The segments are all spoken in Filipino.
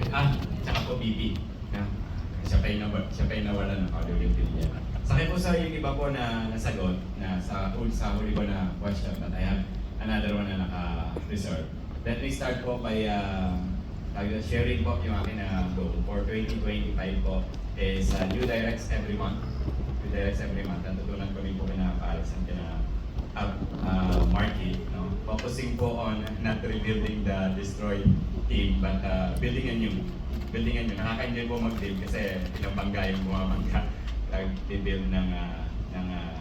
Tsaka po BP. No? Siya pa yung nawalan ng cardiolipid. Sa akin po sa yung iba po na nasagot na sa huli ko na question, but I have another one na naka-reserve. Let me start po by sharing po yung akin na goal for 2025 po is new directs every month. New directs every month. Natutunan ko rin po pinaka-Alex and market. No? Focusing po on not rebuilding the destroyed team but building a new. Nakaka-enjoy po mag-build kasi ilang bangga yung bumabangga. Nag-build ng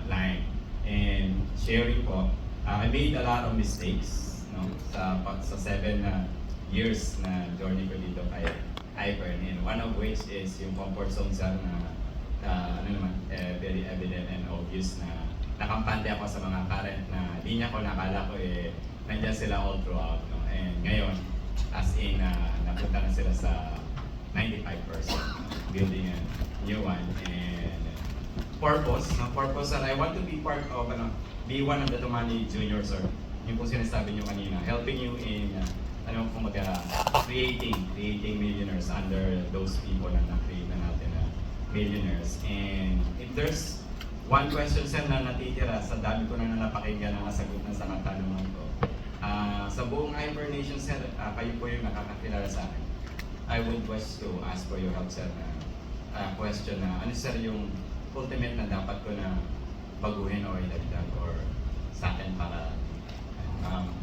line. And sharing po, I made a lot of mistakes no? sa 7 years na journey ko dito kay Ipern. And one of which is yung comfort zone sir na very evident and obvious na nakampante ako sa mga current na linya ko, nakala ko nandiyan sila all throughout. No? And ngayon, as in, napunta na sila sa 95%, building a new one. And purpose, sir, I want to be part of, be one of the Tumani juniors, sir. Yung po sinasabi nyo kanina, helping you in, creating millionaires under those people na na-create na natin na millionaires. And if there's one question, sir, na natitira sa dami ko na napakinggan na nasagot na sa katanungan ko. Sa buong Ipern Nation, sir, kayo po yung nakakakilala sa akin. I would wish to ask for your help, sir, na question na ano, sir, yung ultimate na dapat ko na baguhin o ilagdag or sa akin para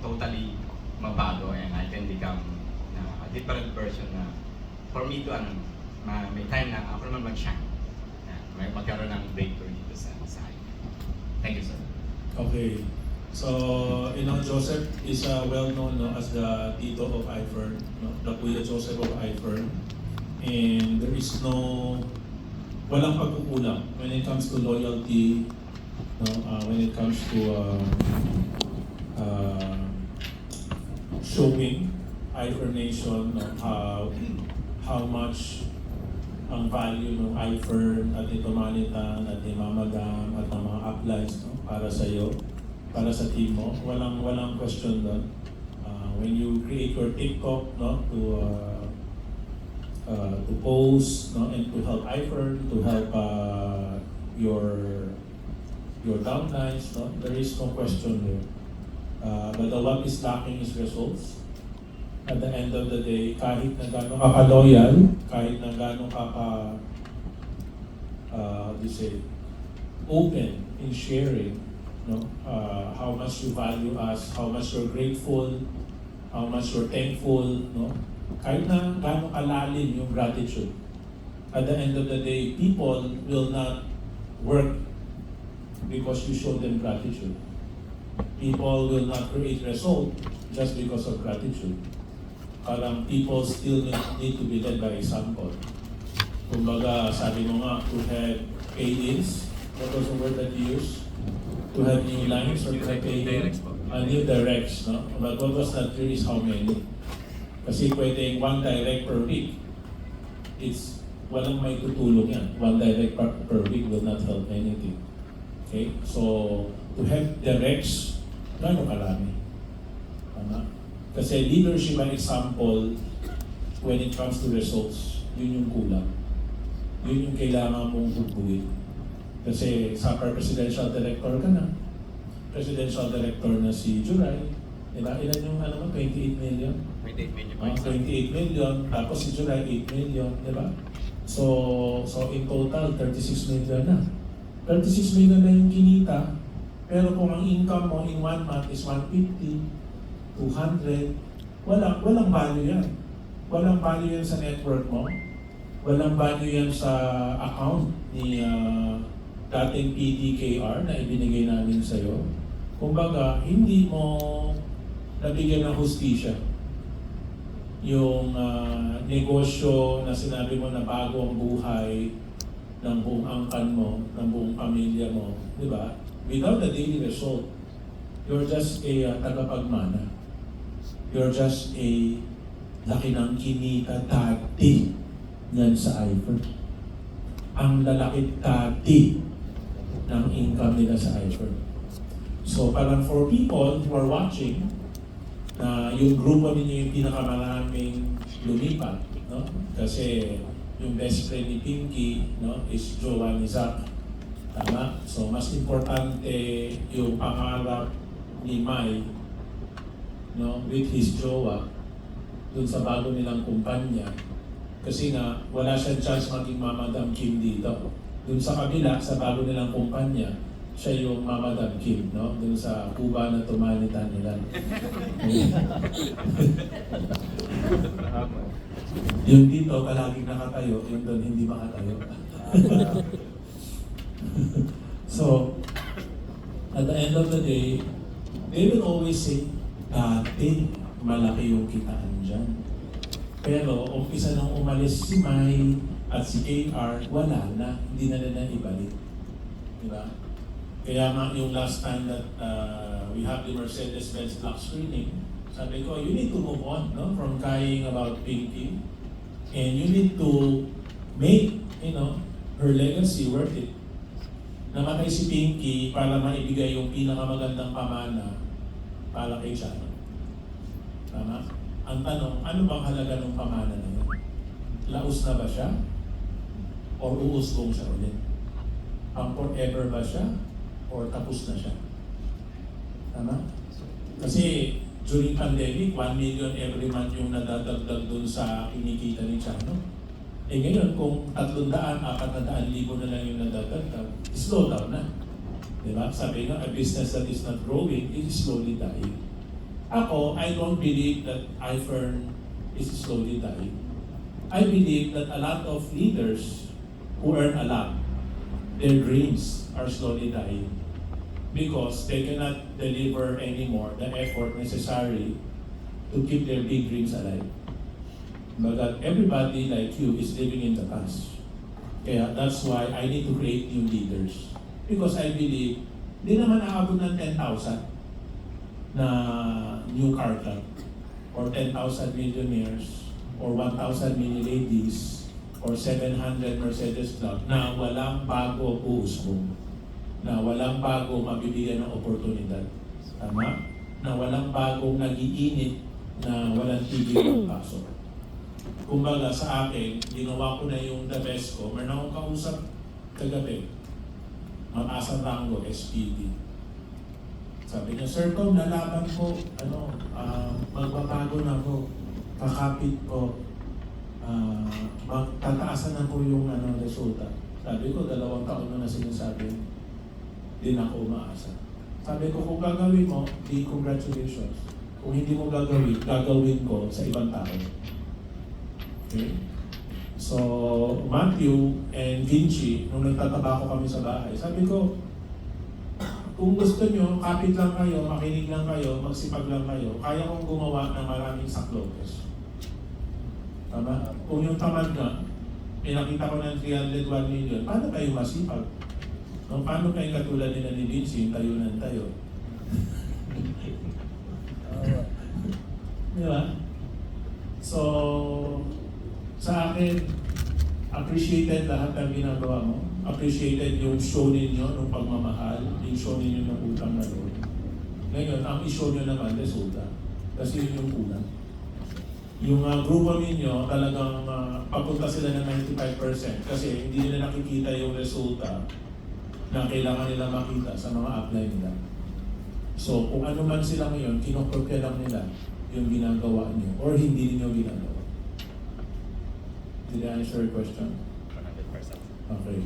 totally mabago and I can become a different person na for me to may time na ako naman mag-shine. May magkaroon ng breakthrough dito sa akin. Thank you, sir. Okay. So, Joseph is well-known as the Tito of Ipern, the Kuya Joseph of Ipern. And there is walang pagkukulang when it comes to loyalty, when it comes to showing Ipern Nation how much ang value ng Ipern at ito Manitan at ni Mama Gam at ang mga uplines para sa iyo, para sa team mo. Walang question doon. When you create your TikTok to post and to help Ipern, to help your downlines, there is no question there. But what is lacking is results. At the end of the day, kahit na gano'ng ka-loyal, kahit na gano'ng open in sharing, how much you value us, how much you're grateful, how much you're thankful, kahit na gano'ng kalalim yung gratitude. At the end of the day, people will not work because you show them gratitude. People will not create result just because of gratitude. Parang people still need to be led by example. Kumbaga, sabi mo nga, to have aid-ins, what was the word that you used? To have new lines or to have aid-ins? New directs, no? But what was not clear is how many. Kasi pwedeng one direct per week. Walang may tutulong yan. One direct per week will not help anything. Okay? So, to have directs, gano'ng karami? Tama? Kasi leadership and example, when it comes to results, yun yung kulang. Yun yung kailangan mong bubuin. Kasi sa presidential director ka na. Presidential director na si Juray. Diba? Ilan yung 28 million? 28 million. 28 million. Tapos si Juray, 8 million. Diba? So in total, 36 million na. 36 million na yung kinita. Pero kung ang income mo in 1 month is 150, 200, walang value yan. Walang value yan sa network mo. Walang value yan sa account ni dating PDKR na ibinigay namin sa'yo. Kumbaga, hindi mo nabigyan ng hustisya yung negosyo na sinabi mo na bago ang buhay ng buong angkan mo, ng buong pamilya mo. Di ba? Without the daily result, you're just a tagapagmana. You're just a laki ng kinita dati yan sa Ipern. Ang lalaki dati ng income nila sa Ipern. So parang for people who are watching, na yung grupo ninyo yung pinakamaraming lumipat, no? Kasi yung best friend ni Pinky, no, is jowa ni Zack. Tama? So, mas importante yung pangarap ni Mai, no, with his jowa, dun sa bago nilang kumpanya. Kasi nga, wala siyang chance maging Mamadam Kim dito. Dun sa kabila, sa bago nilang kumpanya, siya yung Mamadam Kim, no? Dun sa Cuba na tumalitan nila. Yung dito, palaging nakatayo, yung doon hindi makatayo. So, at the end of the day, they will always say, dati malaki yung kitaan dyan. Pero, umpisa nang umalis si Mai at si AR, wala na, hindi na nila ibalik. Diba? Kaya nga yung last time that we have the Mercedes-Benz block screening, sabi ko, you need to move on, no, from crying about Pinky, and you need to make, her legacy worth it. Namatay si Pinky para maibigay yung pinakamagandang pamana para kay Sharon. Tama? Ang tanong, ano bang halaga ng pamana na yun? Laos na ba siya? Or uusbong siya ulit? Ang forever ba siya? Or tapos na siya? Tama? Kasi during pandemic, 1 million every month yung nadadagdag dun sa kinikita ni Chano. Eh ngayon, kung 300,000, 400,000 na lang yung nadadagdag, slow down na. Diba? Sabi nga, a business that is not growing is slowly dying. Ako, I don't believe that iFern is slowly dying. I believe that a lot of leaders who earn a lot, their dreams are slowly dying because they cannot deliver anymore the effort necessary to keep their big dreams alive. But that everybody like you is living in the past. Kaya that's why I need to create new leaders. Because I believe, di naman aabot ng 10,000 na new car club or 10,000 millionaires or 1,000 mini ladies or 700 Mercedes club na walang bago uusbong, na walang bago mabibigyan ng oportunidad. Tama? Na walang bagong nag-iinit na walang tigil ng pasok. Kumbaga sa akin, ginawa ko na yung the best ko. Meron akong kausap kagabi, Mag-Asa Rango, SPD. Sabi niya, Sir Tom, nalaban ko, magbabago na ako, kakapit ko, magtataasan na ko yung resulta. Sabi ko, 2 taon na sinasabi, din ako umaasa. Sabi ko, kung gagawin mo, di congratulations. Kung hindi mo gagawin ko sa ibang tao. Okay? So, Matthew and Vinci, nung nagtatabako kami sa bahay, sabi ko, kung gusto nyo, kapit lang kayo, makinig lang kayo, magsipag lang kayo, kaya kong gumawa ng maraming saklopes. Tama? Kung yung tamad nga, pinakita ko ng 301 million, paano kayo masipag? No, paano kayo katulad nila ni Vinci, tayo ng tayo? Di ba? So, sa akin, appreciated lahat ng ginagawa mo. Appreciated yung show ninyo ng pagmamahal, yung show ninyo ng utang na loob. Ngayon, ang i-show nyo naman, resulta. Kasi yun yung kulang. Yung grupo ninyo, talagang papunta sila ng 95% kasi hindi nila nakikita yung resulta na kailangan nila makita sa mga apply nila. So, kung ano man sila ngayon, kinokopya lang nila yung ginagawa niyo or hindi niyo ginagawa. Did I answer your question? 100%. Okay.